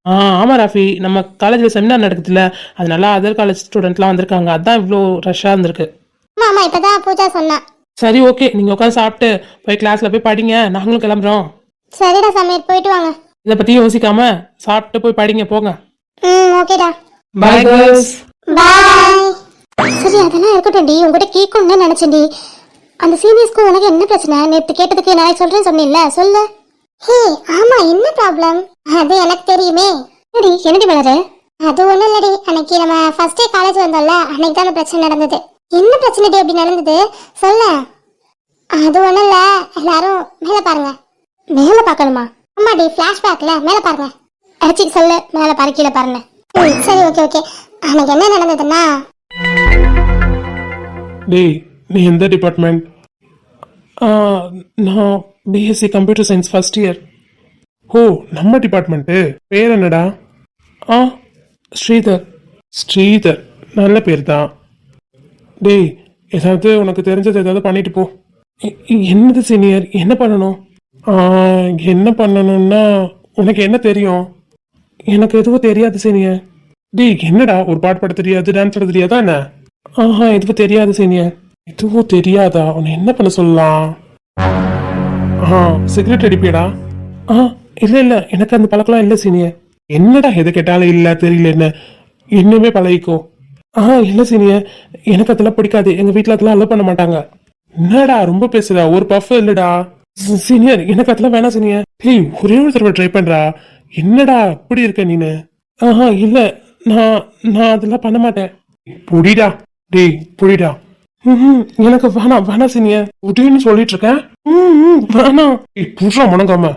ஆமாம் ராஃபி, நம்ம காலேஜில் செமினார் நடக்குதுல்ல, அதனால அதர் காலேஜ் ஸ்டூடெண்ட்லாம் வந்திருக்காங்க. அதான் இவ்வளோ ரஷ்ஷாக இருந்திருக்கு. ஆமா ஆமா இப்பதான் பூஜா சொன்னா. சரி ஓகே, நீங்கள் உட்காந்து சாப்பிட்டு போய் கிளாஸில் போய் படிங்க. நாங்களும் கிளம்புறோம். சரிடா சமையல், போயிட்டு வாங்க. இதை பற்றி யோசிக்காம சாப்பிட்டு போய் படிங்க, போங்க. ஓகேடா. Bye girls. பாய். சரி அதெல்லாம் இருக்கட்டும்டி, உங்ககிட்ட கேட்கணும்னு நினைச்சேன்டி. அந்த சீனியர்ஸ்க்கு உனக்கு என்ன பிரச்சனை? நேற்று கேட்டதுக்கு நான் சொல்றேன்னு சொன்னேன்ல, சொல்லு. ஹே ஆமா என்ன ப்ராப்ளம்? அது எனக்கு தெரியுமே. என்னடி வளரு? அது ஒண்ணும் இல்லடி, அன்னைக்கு நம்ம ஃபர்ஸ்ட் டே காலேஜ் வந்தோம்ல, அன்னைக்கு தான் அந்த பிரச்சனை நடந்தது. என்ன பிரச்சனைடி அப்படி நடந்தது சொல்ல? அது ஒண்ணும் இல்ல, எல்லாரும் மேல பாருங்க. மேல பார்க்கணுமா? ஆமாடி, ஃபிளாஷ்பேக்ல மேல பாருங்க. அடிச்சு சொல்லு, மேல பாரு கீழே பாருங்க. சரி ஓகே ஓகே. அன்னைக்கு என்ன நடந்ததுன்னா, டேய் நீ எந்த டிபார்ட்மெண்ட்? நான் BSc computer science first year. ஓ நம்ம டிபார்ட்மெண்ட்டு. பேர் என்னடா? ஸ்ரீதர். ஸ்ரீதர், நல்ல பேர் தான். டேய் ஏதாவது உனக்கு தெரிஞ்சது ஏதாவது பண்ணிட்டு போ. என்னது சீனியர், என்ன பண்ணணும்? என்ன பண்ணணும்னா உனக்கு என்ன தெரியும்? எனக்கு எதுவும் தெரியாது சீனியர். டேய் என்னடா, ஒரு பாட்டு பாட தெரியாது, டான்ஸ் ஆட தெரியாதா என்ன? எதுவும் தெரியாது சீனியர். எதுவும் தெரியாதா? உன்னை என்ன பண்ண சொல்லலாம்? சிகரெட் அடிப்பியடா? இல்லை எனக்கு அந்த பழக்கம்லாம் இல்லை சீனியர். என்னடா எது கேட்டாலும் இல்ல தெரியல என்ன இன்னுமே பழகிக்கோ. இல்ல சீனியர், எனக்கு அதெல்லாம் பிடிக்காது. எங்க வீட்டுல அதெல்லாம் அலோ பண்ண மாட்டாங்க. என்னடா ரொம்ப பேசுறா, ஒரு பஃப் இல்லடா. சீனியர் எனக்கு அதெல்லாம் வேணாம் சீனியர். டேய் ஒரே ஒரு தடவை ட்ரை பண்றா. என்னடா இப்படி இருக்க நீனு? இல்ல, நான் நான் அதெல்லாம் பண்ண மாட்டேன். புடிடா, டேய் புடிடா. எனக்கு வேணாம் வேணாம் சீனியர், புடின்னு சொல்லிட்டு இருக்கேன். வேணாம். புடுறா முணங்காம.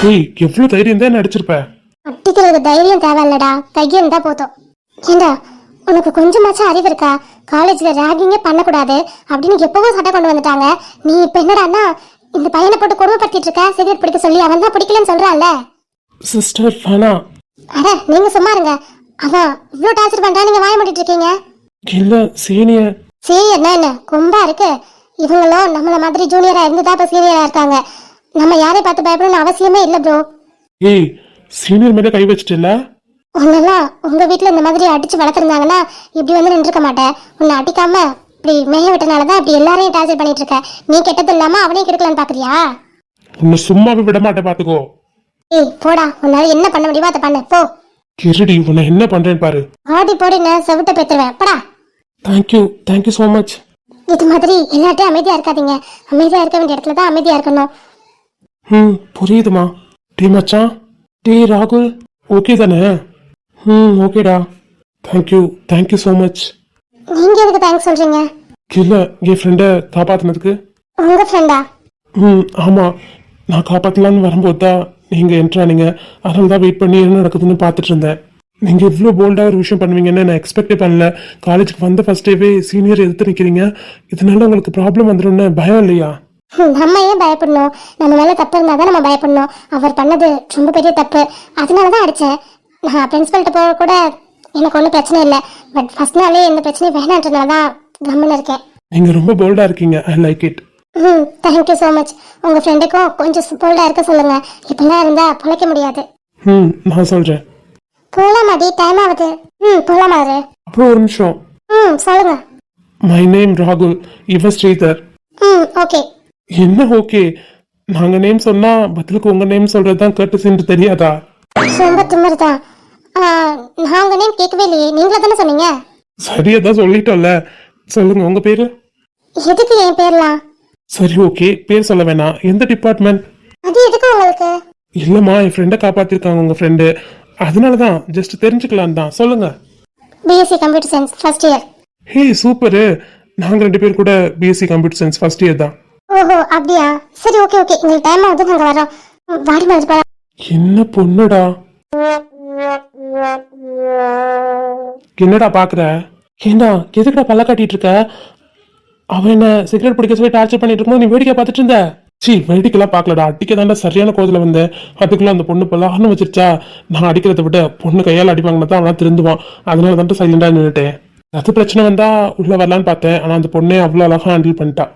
ஏய் எவ்வளவு தைரியம் தான் நடிச்சிருப்ப. அட்டிக்கிறதுக்கு தைரியம் தேவையில்லடா, கையை இருந்தா போதும். ஏண்டா உனக்கு கொஞ்சமாச்சும் அறிவு இருக்கா? காலேஜ்ல ரேகிங்கே பண்ணக்கூடாது அப்படின்னு எப்பவோ சட்டை கொண்டு வந்துட்டாங்க. நீ இப்ப என்னடான்னா இந்த பையனை போட்டு கொடுமைப்படுத்திட்டு இருக்க. சிகரெட் பிடிக்க சொல்லி அவன் தான் பிடிக்கலன்னு சொல்றான்ல. சிஸ்டர் வேணாம். அட நீங்க சும்மா இருங்க. அவன் இவ்வளவு டார்ச்சர் பண்றா, நீங்க வாய மூடிட்டு இருக்கீங்க. இல்ல சீனியர். சீனியர்னா என்ன கொம்பா இருக்கு? இவங்களும் நம்மள மாதிரி ஜூனியரா இருந்துதான் இப்ப சீனியரா இருக்காங்க. நம்ம யாரை பார்த்து பயப்படணும்னு அவசியமே இல்ல ப்ரோ. ஏய் சீனியர் மேல கை வச்சிட்டல. உன்னெல்லாம் உங்க வீட்டுல இந்த மாதிரி அடிச்சு வளர்த்துருந்தாங்கன்னா இப்படி வந்து நின்றுக்க மாட்டேன். உன்னை அடிக்காம இப்படி மேய விட்டனாலதான் இப்படி எல்லாரையும் டார்ச்சர் பண்ணிட்டு இருக்க. நீ கெட்டது இல்லாம அவனையும் கெடுக்கலான்னு பாக்குறியா? உன்னை சும்மாவே விட மாட்டேன் பாத்துக்கோ. ஏய் போடா, உன்னால என்ன பண்ண முடியுமோ அதை பண்ணு போ. கிருடி உன்னை என்ன பண்றேன்னு பாரு. ஆடி போடின்னு செவிட்ட பேத்துருவேன் படா. Thank you so much. இது மாதிரி எல்லார்ட்டையும் அமைதியா இருக்காதீங்க. அமைதியா இருக்க வேண்டிய இடத்துல தான் அமைதியா இருக்கணும். புரியுதுமா. டே மச்சான், டே ராகுல், ஓகே தானே? ஓகேடா. Thank you so much. நீங்க எதுக்கு தேங்க்ஸ் சொல்றீங்க? இல்ல என் ஃப்ரெண்டை காப்பாத்தினதுக்கு. உங்க ஃப்ரெண்டா? ஆமா, நான் காப்பாத்தலான்னு வரும்போது தான் நீங்க என்ட்ரானீங்க. அதனால தான் வெயிட் பண்ணி என்ன நடக்குதுன்னு பார்த்துட்டு இருந்தேன். நீங்க இவ்வளோ போல்டா ஒரு விஷயம் பண்ணுவீங்கன்னு நான் எக்ஸ்பெக்டே பண்ணல. காலேஜுக்கு வந்த ஃபர்ஸ்ட் டேவே சீனியர் எதிர்த்து நிக்கிறீங்க. இதனால உங்களுக்கு ப்ராப்ளம் வந்துடும்னு பயம் இல்லையா? நம்ம ஏன் பயப்படணும்? நம்ம மேல தப்பு இருந்தாதான் நம்ம பயப்படணும். அவர் பண்ணது ரொம்ப பெரிய தப்பு, அதனாலதான் அடிச்சேன். நான் பிரின்சிபல்கிட்ட போக கூட எனக்கு ஒன்றும் பிரச்சனை இல்லை. பட் ஃபர்ஸ்ட் நாளே எந்த பிரச்சனையும் வேணான்றதுனாலதான் கம்முன்னு இருக்கேன். நீங்க ரொம்ப போல்டா இருக்கீங்க. I like it. Thank you so much. உங்க ஃப்ரெண்டுக்கும் கொஞ்சம் போல்டா இருக்க சொல்லுங்க. இப்பெல்லாம் இருந்தா பிழைக்க முடியாது. நான் சொல்றேன். போலாமாடி, டைம் ஆகுது. போலாமாரு. அப்புறம் ஒரு நிமிஷம். சொல்லுங்க. மை நேம் ராகுல், இவ ஸ்ரீதர். ஓகே. என்ன ஓகே? நாங்க நேம் சொன்னா பதிலுக்கு உங்க நேம் சொல்றதுதான் கர்ட்டசின்னு தெரியாதா? ரொம்ப திமிர்தான். நான் உங்க நேம் கேட்கவே இல்லையே, நீங்களா தானே சொன்னீங்க. சரியாதான் சொல்லிட்டோம்ல. சொல்லுங்க உங்க பேரு. எதுக்கு என் பேர்லாம்? சரி ஓகே, பேர் சொல்ல வேணாம். எந்த டிபார்ட்மெண்ட்? அது எதுக்கு உங்களுக்கு? இல்லம்மா, என் ஃப்ரெண்டை காப்பாத்திருக்காங்க உங்க ஃப்ரெண்டு, அதனாலதான் ஜஸ்ட் தெரிஞ்சுக்கலாம் தான். சொல்லுங்க. BSc computer science first year. Hey super. நாங்க 2 பேர் கூட BSc computer science first year தான். ஓஹோ அப்படியா? சரி ஓகே உங்களுக்கு டைம் ஆகுது, நாங்க வரோம். வாடி மாதிரி போலாம். என்ன பொண்ணுடா? என்னடா பாக்குற? ஏண்டா எதுக்குடா பல்ல காட்டிட்டு இருக்க? அவன் என்ன சிகரெட் பிடிக்க சொல்லி டார்ச்சர் பண்ணிட்டு இருக்கும்போது நீ வேடிக்கை பார்த்துட்டு இருந்த? வேடிக்கைலாம் பார்க்கலடா, அடிக்க தாண்டா சரியான கோதில வந்தேன். அதுக்குள்ள அந்த பொண்ணு பல்லான்னு வச்சிருச்சா. நான் அடிக்கிறத விட பொண்ணு கையால் அடிப்பாங்கன்னா தான் அவனா திருந்துவான். அதனால தான் சைலண்டா நின்றுட்டேன். அது பிரச்சனை வந்தா உள்ள வரலான்னு பார்த்தேன். ஆனா அந்த பொண்ணே அவ்வளோ அழகா ஹேண்டில் பண்ணிட்டா.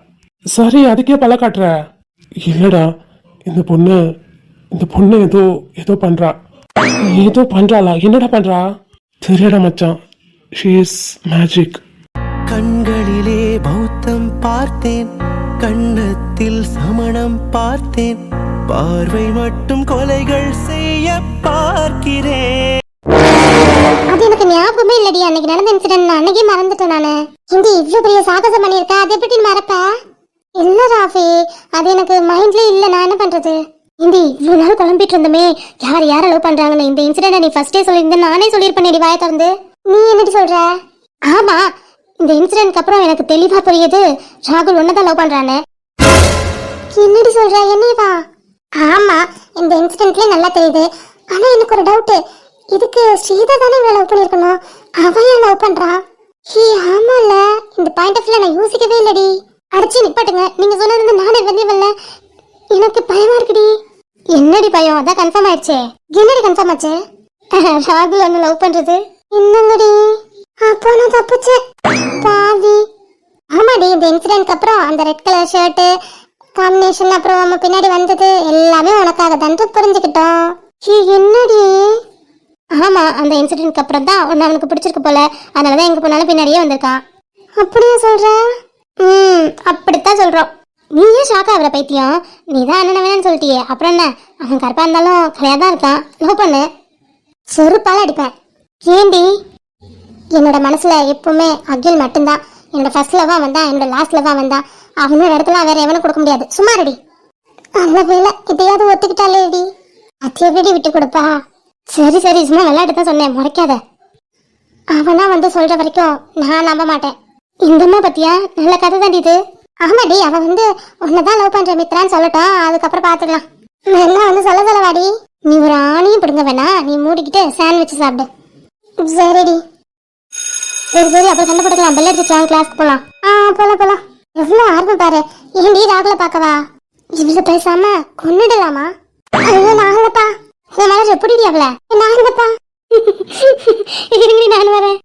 சரி அதுக்கே பல்ல காட்டுற? இல்லடா, இந்த பொண்ணு ஏதோ பண்றா. ஏதோ பண்றாளா? என்னடா பண்றா? தெரியடா மச்சான். She is magic. கண்களிலே பௌத்தம் பார்த்தேன், கண்ணத்தில் சமணம் பார்த்தேன், பார்வை மட்டும் கொலைகள் செய்ய பார்க்கிறேன். அது எனக்கு ஞாபகமே இல்லடி. அன்னைக்கு நடந்த இன்சிடென்ட் நான் அன்னைக்கே மறந்துட்டேன். நானு ஹிந்தி இவ்வளவு பெரிய சாகசம் பண்ணியிருக்கேன், அதை எப்படி மறப்ப? இல்ல ராஃபி, அது எனக்கு மைண்ட்ல இல்ல. நான் என்ன பண்றது? ஹிந்தி இவ்வளவு நாள் குழம்பிட்டு இருந்தமே, யார் லவ் பண்றாங்கன்னு. இந்த இன்சிடென்ட் நீ ஃபர்ஸ்டே சொல்லியிருந்தேன், நானே சொல்லியிருப்பேன். வாயை திறந்து நீ என்னடி சொல்ற? ஆமா, இந்த இன்சிடென்ட்க்கு அப்புறம் எனக்கு தெளிவா புரியுது ராகுல் ஒன்னதான் லவ் பண்றானே. என்னடி சொல்ற? என்னவா? ஆமா, இந்த இன்சிடென்ட்ல நல்லா தெரியுது. ஆனா எனக்கு ஒரு டவுட். இதுக்கு ஸ்ரீதா தானே இவளை லவ் பண்ணிருக்கணும், அவன் ஏன் லவ் பண்றான்? ஆமால, இந்த பாயிண்ட் ஆஃப் வியூல நான் யோசிக்கவே இல்லடி. அடிச்சு நிப்பாட்டுங்க, நீங்க சொன்னது நானே வரல. எனக்கு பயமா இருக்குடி. என்னடி பயம்? அதான் கன்ஃபார்ம் ஆயிடுச்சே. என்னடி கன்ஃபார்ம் ஆச்சு? ராகுல் ஒன்னு லவ் பண்றது. என்னங்கடி? அப்போ நான் தப்பிச்சேன் பாவி. ஆமாடி, இந்த இன்சிடென்ட்க்கு அப்புறம் அந்த ரெட் கலர் ஷர்ட் காம்பினேஷன் அப்புறம் நம்ம பின்னாடி வந்தது எல்லாமே உனக்காக தான் புரிஞ்சுக்கிட்டோம். என்னடி? ஆமா, அந்த இன்சிடென்ட்க்கு அப்புறம் தான் ஒன்னு அவனுக்கு பிடிச்சிருக்கு போல, அதனாலதான் எங்க போனாலும் பின்னாடியே வந்திருக்கான். அப்படியே சொல்ற? அப்படித்தான் சொல்றோம். நீ ஏன் ஷாக் ஆகுற பைத்தியம்? நீ தான் என்ன வேணும்னு சொல்லிட்டியே, அப்புறம் என்ன? அவன் கருப்பா இருந்தாலும் கரையா தான் இருக்கான். லவ் பண்ணு. செருப்பால அடிப்பேன். ஏண்டி? என்னோட மனசுல எப்பவுமே அகில் மட்டும்தான். என்னோட ஃபர்ஸ்ட் லவ்வா வந்தான், என்னோட லாஸ்ட் லவ்வா வந்தான். அவனோட இடத்துல வேற எவனும் கொடுக்க முடியாது. சும்மா ரெடி. நல்ல வேலை இதையாவது ஒத்துக்கிட்டாலேடி. அது எப்படி விட்டு கொடுப்பா? சரி சரி, சும்மா விளையாட்டு தான் சொன்னேன், முறைக்காத. அவனா வந்து சொல்ற வரைக்கும் நான் நம்ப மாட்டேன். இந்தம்மா பத்தியா நல்ல கதை தாண்டி இது. ஆமாடி, அவ வந்து உன்னதான் லவ் பண்ற மித்ரான்னு சொல்லட்டும், அதுக்கப்புறம் பாத்துக்கலாம். எல்லாம் வந்து சொல்ல வாடி. நீ ஒரு ஆணியும் பிடுங்க வேணா, நீ மூடிக்கிட்டு சாண்ட்விச் சாப்பிடு. சரிடி. சரி சரி, அப்புறம் சண்டை போட்டுக்கலாம். பெல் அடிச்சு கிளாஸ்க்கு போலாம். போலாம். எவ்வளவு ஆர்வம் பாரு. ஏன்டி ராகுல பாக்கவா? இவ்வளவு பேசாம கொன்னுடலாமா? ஐயோ நாங்களப்பா. என் மேல எப்படிடி அவள? நாங்களப்பா. நான் வரேன்.